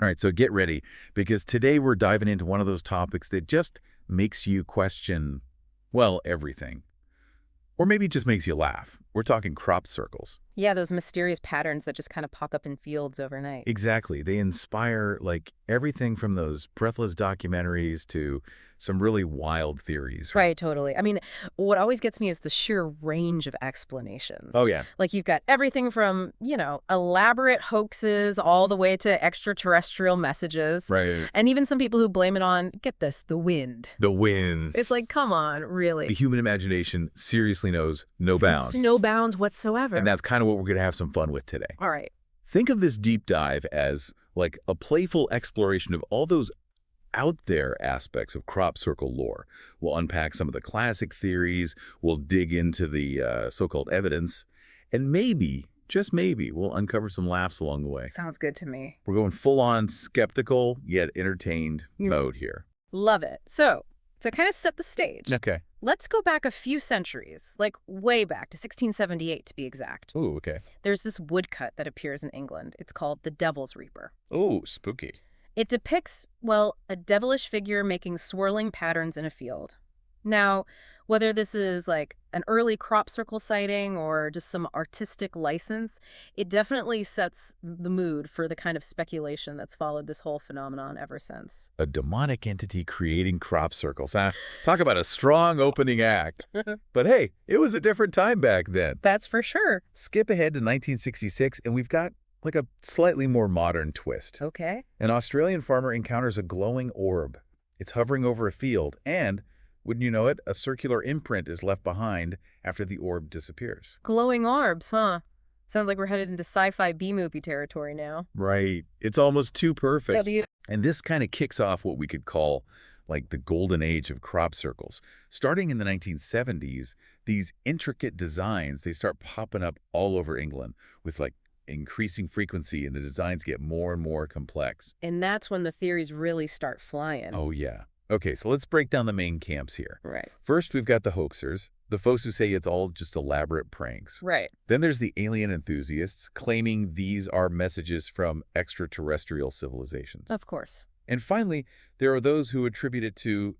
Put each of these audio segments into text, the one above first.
All right, so get ready, because today we're diving into one of those topics that just makes you question, well, everything. Or maybe just makes you laugh. We're talking crop circles. Yeah, those mysterious patterns that just kind of pop up in fields overnight. Exactly. They inspire, like, everything from those breathless documentaries to some really wild theories. Right, totally. I mean, what always gets me is the sheer range of explanations. Oh, yeah. Like you've got everything from, elaborate hoaxes all the way to extraterrestrial messages. Right. And even some people who blame it on, get this, the wind. The winds. It's like, come on, The really. human imagination seriously knows no bounds. It's no bounds whatsoever. And that's kind of what we're going to have some fun with today. All right. Think of this deep dive as like a playful exploration of all those out there aspects of crop circle lore. We'll unpack some of the classic theories, we'll dig into the so-called evidence, and maybe, just maybe, we'll uncover some laughs along the way. Sounds good to me. We're going full-on skeptical yet entertained mode here. Love it. So, to kind of set the stage, Okay. let's go back a few centuries, like way back to 1678 to be exact. Ooh, okay. There's this woodcut that appears in England. It's called the Devil's Reaper. Ooh, spooky. It depicts, well, a devilish figure making swirling patterns in a field. Now, whether this is like an early crop circle sighting or just some artistic license, it definitely sets the mood for the kind of speculation that's followed this whole phenomenon ever since. A demonic entity creating crop circles. Talk about a strong opening act. But hey, it was a different time back then. That's for sure. Skip ahead to 1966, and we've got like a slightly more modern twist. Okay. An Australian farmer encounters a glowing orb. It's hovering over a field, and, wouldn't you know it, a circular imprint is left behind after the orb disappears. Glowing orbs, huh? Sounds like we're headed into sci-fi B-movie territory now. Right. It's almost too perfect. W. And this kind of kicks off what we could call like the golden age of crop circles. Starting in the 1970s, these intricate designs, they start popping up all over England with like increasing frequency, and the designs get more and more complex. And that's when the theories really start flying. Oh, yeah. Okay, so let's break down the main camps here. Right. First, we've got the hoaxers, the folks who say it's all just elaborate pranks. Right. Then there's the alien enthusiasts claiming these are messages from extraterrestrial civilizations. Of course. And finally, there are those who attribute it to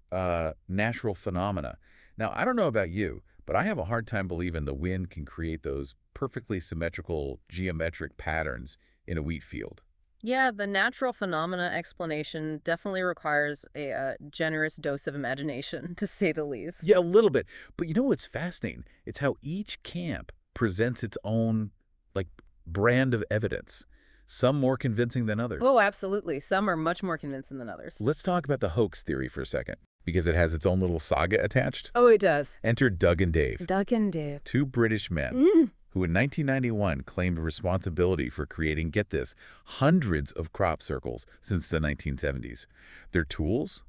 natural phenomena. Now, I don't know about you, but I have a hard time believing the wind can create those perfectly symmetrical geometric patterns in a wheat field. Yeah, the natural phenomena explanation definitely requires a generous dose of imagination, to say the least. Yeah, a little bit. But you know what's fascinating? It's how each camp presents its own, like, brand of evidence. Some more convincing than others. Oh, absolutely. Some are much more convincing than others. Let's talk about the hoax theory for a second, because it has its own little saga attached. Oh, it does. Enter Doug and Dave, Doug and Dave. two British men who in 1991 claimed responsibility for creating, get this, hundreds of crop circles since the 1970s. Their tools?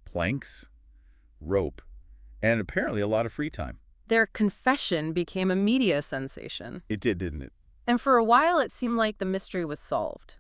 Planks, rope, and apparently a lot of free time. Their confession became a media sensation. It did, didn't it? And for a while, it seemed like the mystery was solved.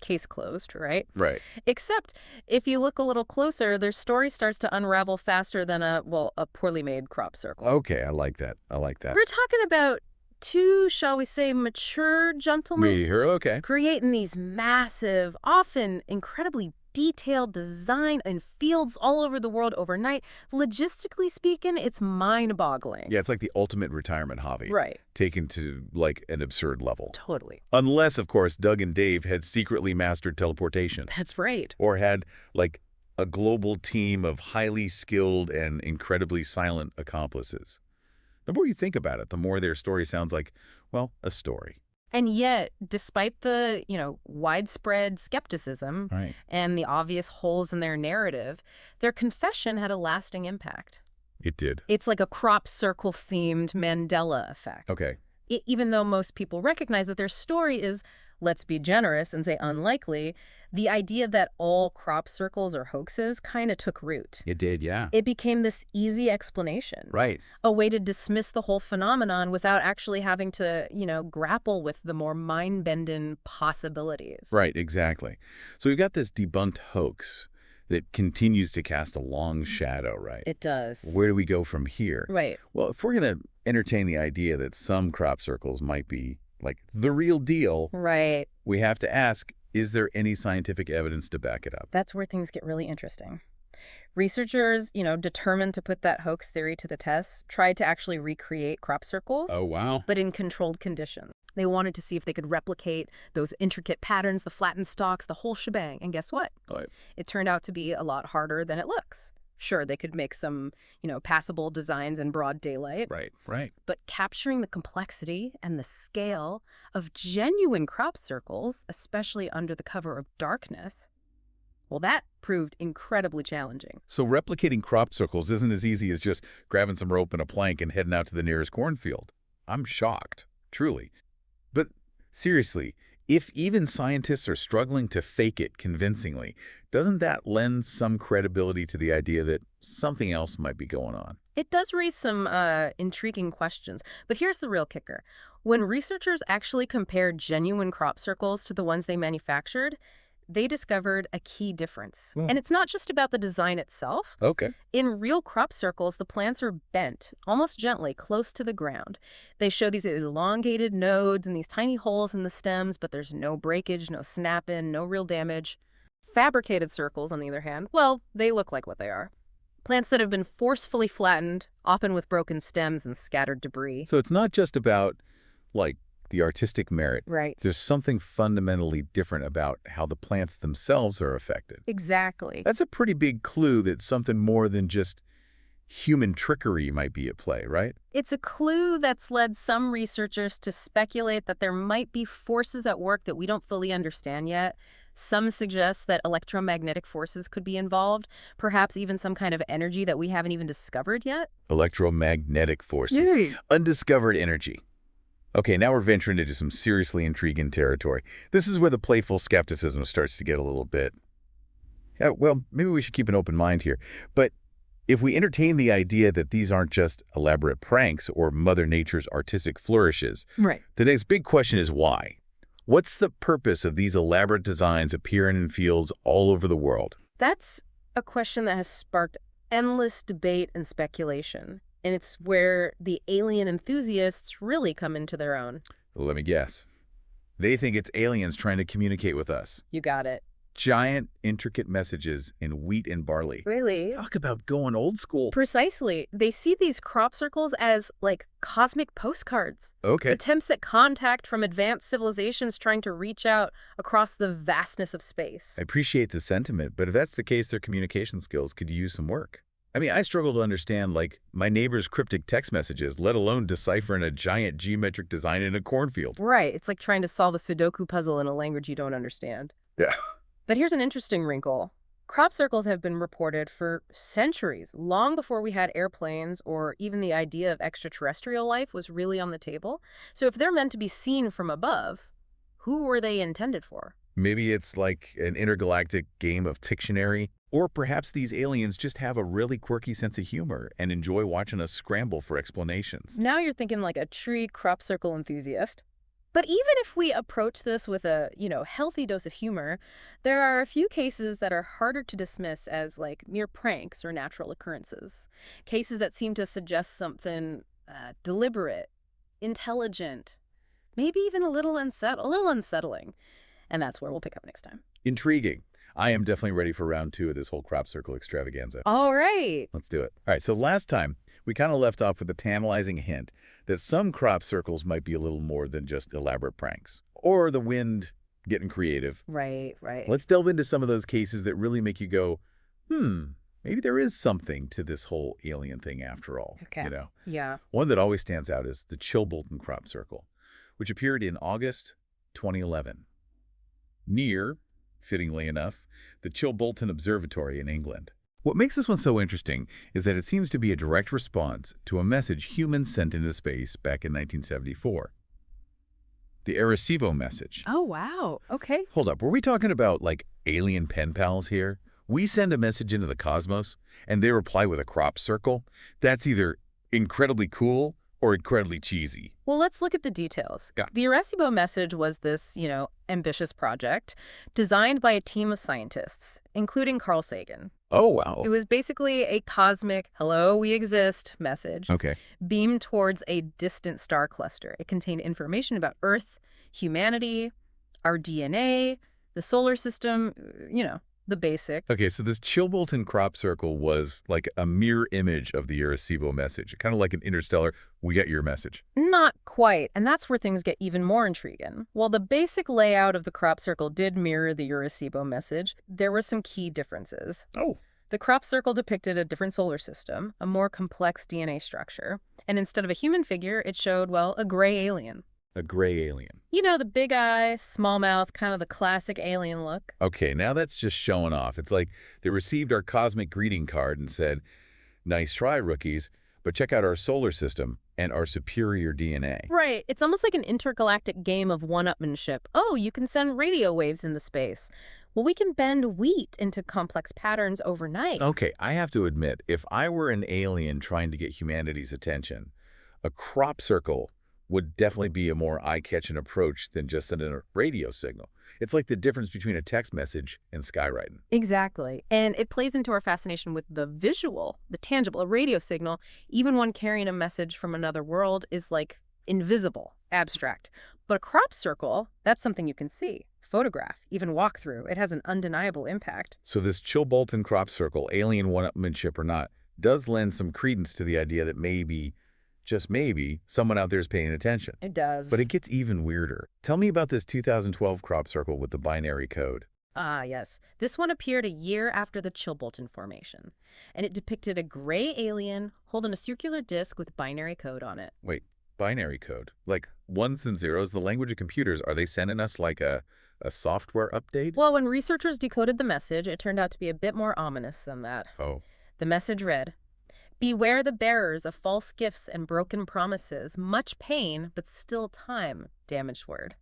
Case closed, right? Right. Except, if you look a little closer, their story starts to unravel faster than a poorly made crop circle. Okay, I like that. I like that. We're talking about two, shall we say, mature gentlemen Me here, okay. creating these massive, often incredibly detailed design in fields all over the world overnight. Logistically speaking, it's mind-boggling. Yeah, it's like the ultimate retirement hobby. Right. Taken to, like, an absurd level. Totally. Unless, of course, Doug and Dave had secretly mastered teleportation. That's right. Or had, like, a global team of highly skilled and incredibly silent accomplices. The more you think about it, the more their story sounds like, well, a story. And yet, despite the, widespread skepticism Right. and the obvious holes in their narrative, their confession had a lasting impact. It did. It's like a crop circle-themed Mandela effect. Okay. Even though most people recognize that their story is, let's be generous and say unlikely, the idea that all crop circles are hoaxes kind of took root. It did, yeah. It became this easy explanation. Right. A way to dismiss the whole phenomenon without actually having to, grapple with the more mind-bending possibilities. Right, exactly. So we've got this debunked hoax that continues to cast a long shadow, right? It does. Where do we go from here? Right. Well, if we're going to entertain the idea that some crop circles might be like the real deal, Right. we have to ask, Is there any scientific evidence to back it up? That's where things get really interesting. Researchers, determined to put that hoax theory to the test, tried to actually recreate crop circles, Oh, wow. but in controlled conditions. They wanted to see if they could replicate those intricate patterns, the flattened stalks, the whole shebang. And guess what? Right. It turned out to be a lot harder than it looks. Sure, they could make some, passable designs in broad daylight. Right, right. But capturing the complexity and the scale of genuine crop circles, especially under the cover of darkness, well, that proved incredibly challenging. So replicating crop circles isn't as easy as just grabbing some rope and a plank and heading out to the nearest cornfield. I'm shocked, truly. But seriously, if even scientists are struggling to fake it convincingly, doesn't that lend some credibility to the idea that something else might be going on? It does raise some intriguing questions, but here's the real kicker. When researchers actually compared genuine crop circles to the ones they manufactured, they discovered a key difference. Hmm. And it's not just about the design itself. Okay. In real crop circles, the plants are bent, almost gently, close to the ground. They show these elongated nodes and these tiny holes in the stems, but there's no breakage, no snap-in, no real damage. Fabricated circles, on the other hand, well, they look like what they are. Plants that have been forcefully flattened, often with broken stems and scattered debris. So it's not just about, like, the artistic merit. Right. There's something fundamentally different about how the plants themselves are affected. Exactly. That's a pretty big clue that something more than just human trickery might be at play, right? It's a clue that's led some researchers to speculate that there might be forces at work that we don't fully understand yet. Some suggest that electromagnetic forces could be involved, perhaps even some kind of energy that we haven't even discovered yet. Electromagnetic forces. Yay. Undiscovered energy. Okay, now we're venturing into some seriously intriguing territory. This is where the playful skepticism starts to get a little bit... Yeah, well, maybe we should keep an open mind here. But if we entertain the idea that these aren't just elaborate pranks or Mother Nature's artistic flourishes, Right. the next big question is why? What's the purpose of these elaborate designs appearing in fields all over the world? That's a question that has sparked endless debate and speculation. And it's where the alien enthusiasts really come into their own. Let me guess. They think it's aliens trying to communicate with us. You got it. Giant, intricate messages in wheat and barley. Really? Talk about going old school. Precisely. They see these crop circles as, like, cosmic postcards. Okay. Attempts at contact from advanced civilizations trying to reach out across the vastness of space. I appreciate the sentiment, but if that's the case, their communication skills could use some work. I mean, I struggle to understand, like, my neighbor's cryptic text messages, let alone deciphering a giant geometric design in a cornfield. Right. It's like trying to solve a Sudoku puzzle in a language you don't understand. Yeah. But here's an interesting wrinkle. Crop circles have been reported for centuries, long before we had airplanes or even the idea of extraterrestrial life was really on the table. So if they're meant to be seen from above, who were they intended for? Maybe it's like an intergalactic game of Pictionary, or perhaps these aliens just have a really quirky sense of humor and enjoy watching us scramble for explanations. Now you're thinking like a tree crop circle enthusiast. But even if we approach this with a, healthy dose of humor, there are a few cases that are harder to dismiss as like mere pranks or natural occurrences. Cases that seem to suggest something deliberate, intelligent, maybe even a little unsettling. And that's where we'll pick up next time. Intriguing. I am definitely ready for round 2 of this whole crop circle extravaganza. All right. Let's do it. All right, so last time, we kind of left off with a tantalizing hint that some crop circles might be a little more than just elaborate pranks, or the wind getting creative. Right. Let's delve into some of those cases that really make you go, maybe there is something to this whole alien thing after all. Okay. Yeah. One that always stands out is the Chilbolton crop circle, which appeared in August 2011, near, fittingly enough, the Chilbolton Observatory in England. What makes this one so interesting is that it seems to be a direct response to a message humans sent into space back in 1974. The Arecibo message. Oh, wow. Okay. Hold up, were we talking about, like, alien pen pals here? We send a message into the cosmos, and they reply with a crop circle? That's either incredibly cool or incredibly cheesy. Well, let's look at the details. Yeah. The Arecibo message was this, ambitious project designed by a team of scientists, including Carl Sagan. Oh, wow. It was basically a cosmic, hello, we exist message Okay. beamed towards a distant star cluster. It contained information about Earth, humanity, our DNA, the solar system, the basics. Okay, so this Chilbolton crop circle was like a mirror image of the Arecibo message, kind of like an interstellar, we get your message. Not quite, and that's where things get even more intriguing. While the basic layout of the crop circle did mirror the Arecibo message, there were some key differences. Oh. The crop circle depicted a different solar system, a more complex DNA structure, and instead of a human figure, it showed, well, a gray alien. A gray alien. The big eye, small mouth, kind of the classic alien look. Okay, now that's just showing off. It's like they received our cosmic greeting card and said, nice try, rookies, but check out our solar system and our superior DNA. Right. It's almost like an intergalactic game of one-upmanship. Oh, you can send radio waves into space. Well, we can bend wheat into complex patterns overnight. Okay, I have to admit, if I were an alien trying to get humanity's attention, a crop circle would definitely be a more eye-catching approach than just sending a radio signal. It's like the difference between a text message and skywriting. Exactly. And it plays into our fascination with the visual, the tangible. A radio signal, even one carrying a message from another world, is like invisible, abstract. But a crop circle, that's something you can see, photograph, even walk through. It has an undeniable impact. So this Chilbolton crop circle, alien one-upmanship or not, does lend some credence to the idea that maybe, just maybe, someone out there is paying attention. It does. But it gets even weirder. Tell me about this 2012 crop circle with the binary code. Ah, yes. This one appeared a year after the Chilbolton formation, and it depicted a gray alien holding a circular disc with binary code on it. Wait, binary code? Like ones and zeros, the language of computers, are they sending us like a software update? Well, when researchers decoded the message, it turned out to be a bit more ominous than that. Oh. The message read, "Beware the bearers of false gifts and broken promises, much pain, but still time," damaged word.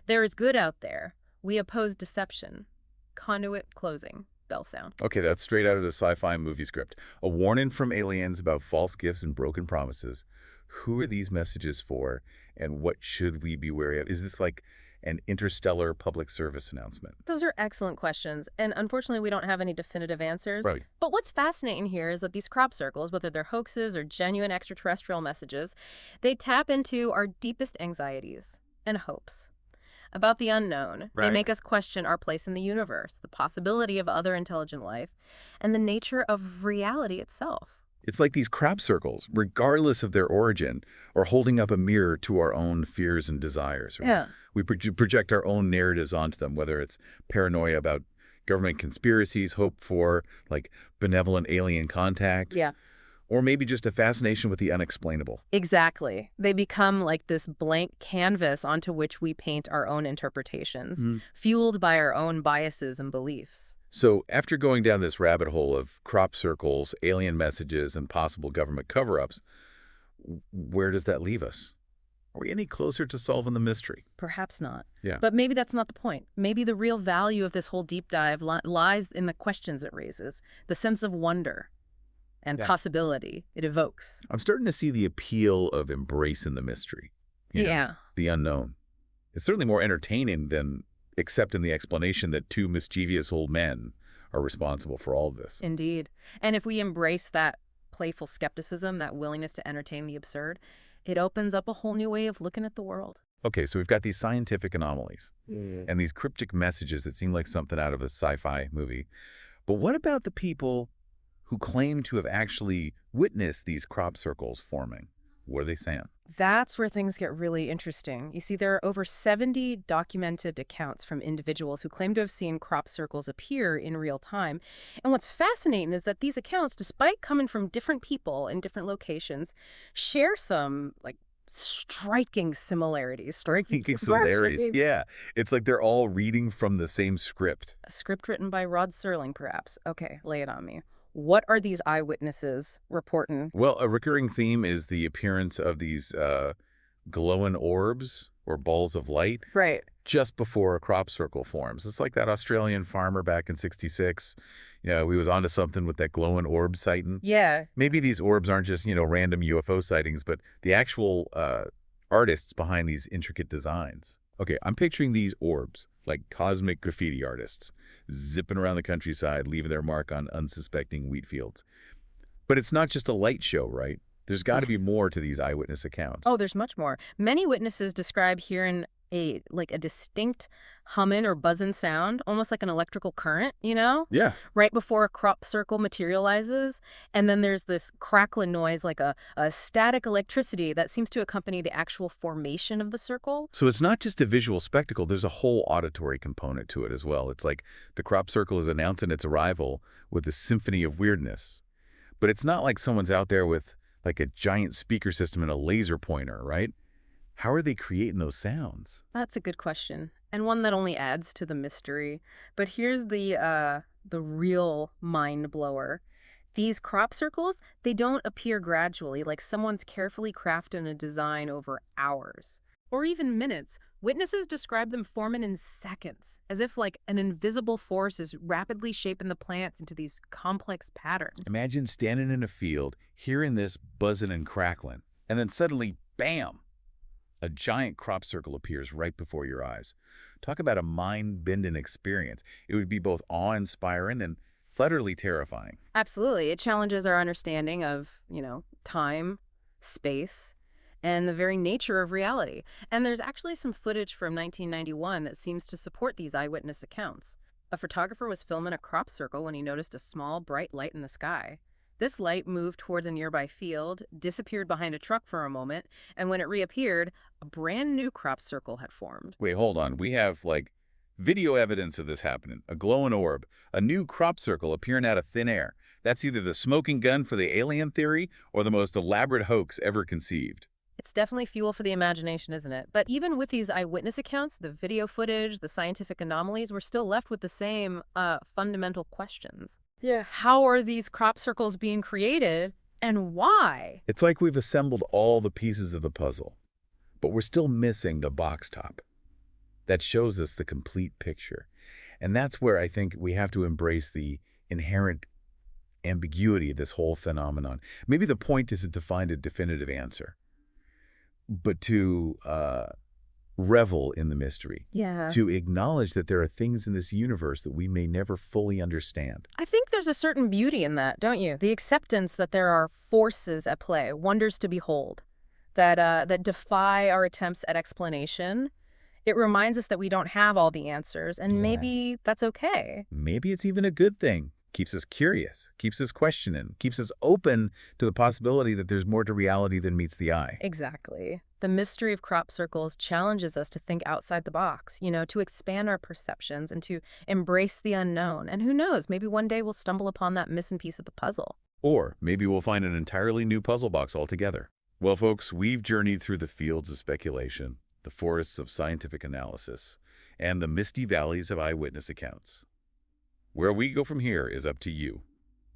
"There is good out there. We oppose deception. Conduit closing." Bell sound. Okay, that's straight out of the sci-fi movie script. A warning from aliens about false gifts and broken promises. Who are these messages for, and what should we be wary of? Is this like an interstellar public service announcement? Those are excellent questions, and unfortunately we don't have any definitive answers. Right. But what's fascinating here is that these crop circles, whether they're hoaxes or genuine extraterrestrial messages, they tap into our deepest anxieties and hopes about the unknown. Right. They make us question our place in the universe, the possibility of other intelligent life, and the nature of reality itself. It's like these crop circles, regardless of their origin, are holding up a mirror to our own fears and desires. Right? Yeah. We project our own narratives onto them, whether it's paranoia about government conspiracies, hope for like benevolent alien contact, Yeah. or maybe just a fascination with the unexplainable. Exactly. They become like this blank canvas onto which we paint our own interpretations, fueled by our own biases and beliefs. So after going down this rabbit hole of crop circles, alien messages, and possible government cover-ups, where does that leave us? Are we any closer to solving the mystery? Perhaps not. Yeah. But maybe that's not the point. Maybe the real value of this whole deep dive lies in the questions it raises, the sense of wonder and possibility it evokes. I'm starting to see the appeal of embracing the mystery. You know, the unknown. It's certainly more entertaining than accepting the explanation that two mischievous old men are responsible for all of this. Indeed. And if we embrace that playful skepticism, that willingness to entertain the absurd, it opens up a whole new way of looking at the world. Okay, so we've got these scientific anomalies and these cryptic messages that seem like something out of a sci-fi movie. But what about the people who claim to have actually witnessed these crop circles forming? What are they saying? That's where things get really interesting. You see, there are over 70 documented accounts from individuals who claim to have seen crop circles appear in real time. And what's fascinating is that these accounts, despite coming from different people in different locations, share some, like, striking similarities. Striking similarities, yeah. It's like they're all reading from the same script. A script written by Rod Serling, perhaps. Okay, lay it on me. What are these eyewitnesses reporting? Well, a recurring theme is the appearance of these glowing orbs or balls of light just before a crop circle forms. It's like that Australian farmer back in '66. You know, he was onto something with that glowing orb sighting. Yeah. Maybe these orbs aren't just, random UFO sightings, but the actual artists behind these intricate designs. Okay, I'm picturing these orbs, like cosmic graffiti artists, zipping around the countryside, leaving their mark on unsuspecting wheat fields. But it's not just a light show, right? There's got to be more to these eyewitness accounts. Oh, there's much more. Many witnesses describe hearing a distinct humming or buzzing sound, almost like an electrical current, you know, Yeah. right before a crop circle materializes. And then there's this crackling noise, like a static electricity that seems to accompany the actual formation of the circle. So it's not just a visual spectacle, there's a whole auditory component to it as well. It's like the crop circle is announcing its arrival with a symphony of weirdness. But it's not like someone's out there with like a giant speaker system and a laser pointer, right? How are they creating those sounds? That's a good question, and one that only adds to the mystery. But here's the real mind blower. These crop circles, they don't appear gradually, like someone's carefully crafted a design over hours or even minutes. Witnesses describe them forming in seconds, as if like an invisible force is rapidly shaping the plants into these complex patterns. Imagine standing in a field, hearing this buzzing and crackling, and then suddenly, bam! A giant crop circle appears right before your eyes. Talk about a mind-bending experience. It would be both awe-inspiring and utterly terrifying. Absolutely. It challenges our understanding of, time, space, and the very nature of reality. And there's actually some footage from 1991 that seems to support these eyewitness accounts. A photographer was filming a crop circle when he noticed a small, bright light in the sky. This light moved towards a nearby field, disappeared behind a truck for a moment, and when it reappeared, a brand new crop circle had formed. Wait, hold on. We have, like, video evidence of this happening. A glowing orb, a new crop circle appearing out of thin air. That's either the smoking gun for the alien theory or the most elaborate hoax ever conceived. It's definitely fuel for the imagination, isn't it? But even with these eyewitness accounts, the video footage, the scientific anomalies, we're still left with the same fundamental questions. Yeah. How are these crop circles being created, and why? It's like we've assembled all the pieces of the puzzle, but we're still missing the box top. That shows us the complete picture. And that's where I think we have to embrace the inherent ambiguity of this whole phenomenon. Maybe the point isn't to find a definitive answer, but to revel in the mystery. Yeah. To acknowledge that there are things in this universe that we may never fully understand. I think there's a certain beauty in that, don't you? The acceptance that there are forces at play, wonders to behold, that defy our attempts at explanation. It reminds us that we don't have all the answers, and Yeah. maybe that's okay. Maybe it's even a good thing. Keeps us curious, keeps us questioning, keeps us open to the possibility that there's more to reality than meets the eye. Exactly. The mystery of crop circles challenges us to think outside the box, to expand our perceptions and to embrace the unknown. And who knows, maybe one day we'll stumble upon that missing piece of the puzzle. Or maybe we'll find an entirely new puzzle box altogether. Well, folks, we've journeyed through the fields of speculation, the forests of scientific analysis, and the misty valleys of eyewitness accounts. Where we go from here is up to you.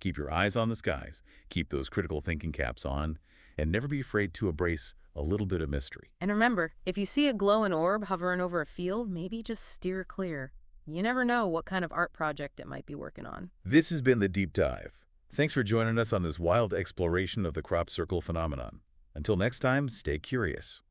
Keep your eyes on the skies, keep those critical thinking caps on, and never be afraid to embrace a little bit of mystery. And remember, if you see a glowing orb hovering over a field, maybe just steer clear. You never know what kind of art project it might be working on. This has been The Deep Dive. Thanks for joining us on this wild exploration of the crop circle phenomenon. Until next time, stay curious.